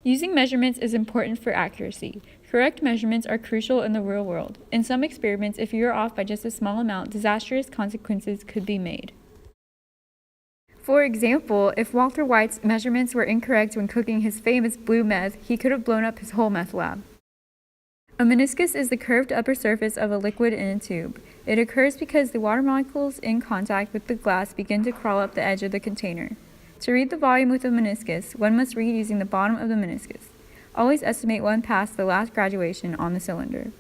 Using measurements is important for accuracy. Correct measurements are crucial in the real world. In some experiments, if you are off by just a small amount, disastrous consequences could be made. For example, if Walter White's measurements were incorrect when cooking his famous blue meth, he could have blown up his whole meth lab. A meniscus is the curved upper surface of a liquid in a tube. It occurs because the water molecules in contact with the glass begin to crawl up the edge of the container. To read the volume with a meniscus, one must read using the bottom of the meniscus. Always estimate one past the last graduation on the cylinder.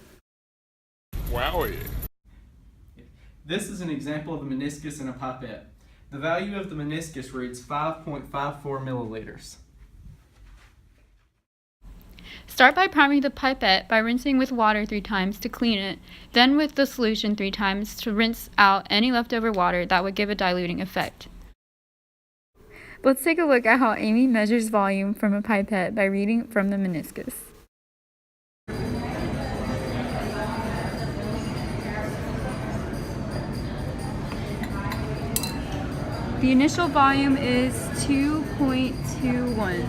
Wowie. This is an example of a meniscus in a pipette. The value of the meniscus reads 5.54 milliliters. Start by priming the pipette by rinsing with water 3 times to clean it, then with the solution 3 times to rinse out any leftover water that would give a diluting effect. Let's take a look at how Amy measures volume from a pipette by reading from the meniscus. The initial volume is 2.21.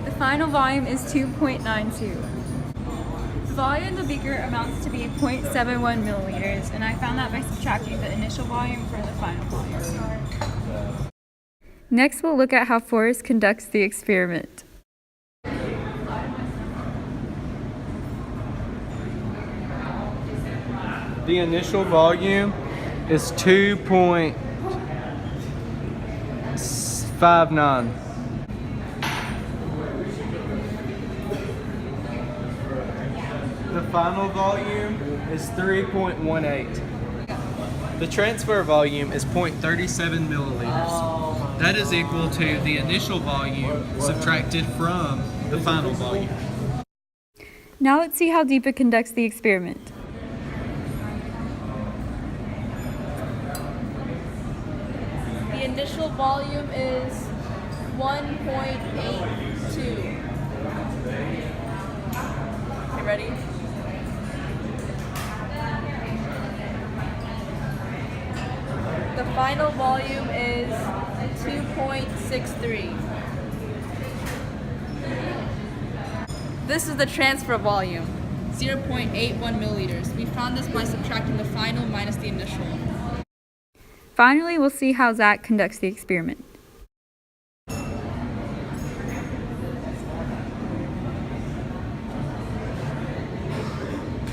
The final volume is 2.92. The volume in the beaker amounts to be 0.71 milliliters, and I found that by subtracting the initial volume from the final volume. Next, we'll look at how Forrest conducts the experiment. The initial volume is 2.59. The final volume is 3.18. The transfer volume is 0.37 milliliters. That is equal to the initial volume subtracted from the final volume. Now let's see how Deepa conducts the experiment. The initial volume is 1.82. Okay, ready? The final volume is 2.63. This is the transfer volume, 0.81 milliliters. We found this by subtracting the final minus the initial. Finally, we'll see how Zack conducts the experiment.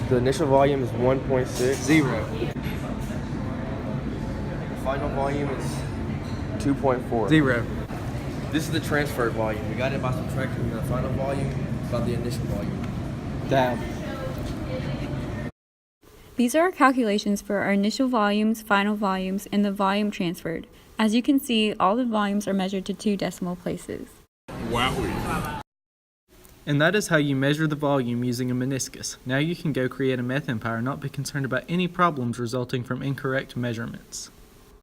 The initial volume is 1.60. The final volume is 2.4. 0. This is the transfer volume. We got it by subtracting the final volume by the initial volume. Down. These are our calculations for our initial volumes, final volumes, and the volume transferred. As you can see, all the volumes are measured to 2 decimal places. Wowie. And that is how you measure the volume using a meniscus. Now you can go create a meth empire and not be concerned about any problems resulting from incorrect measurements.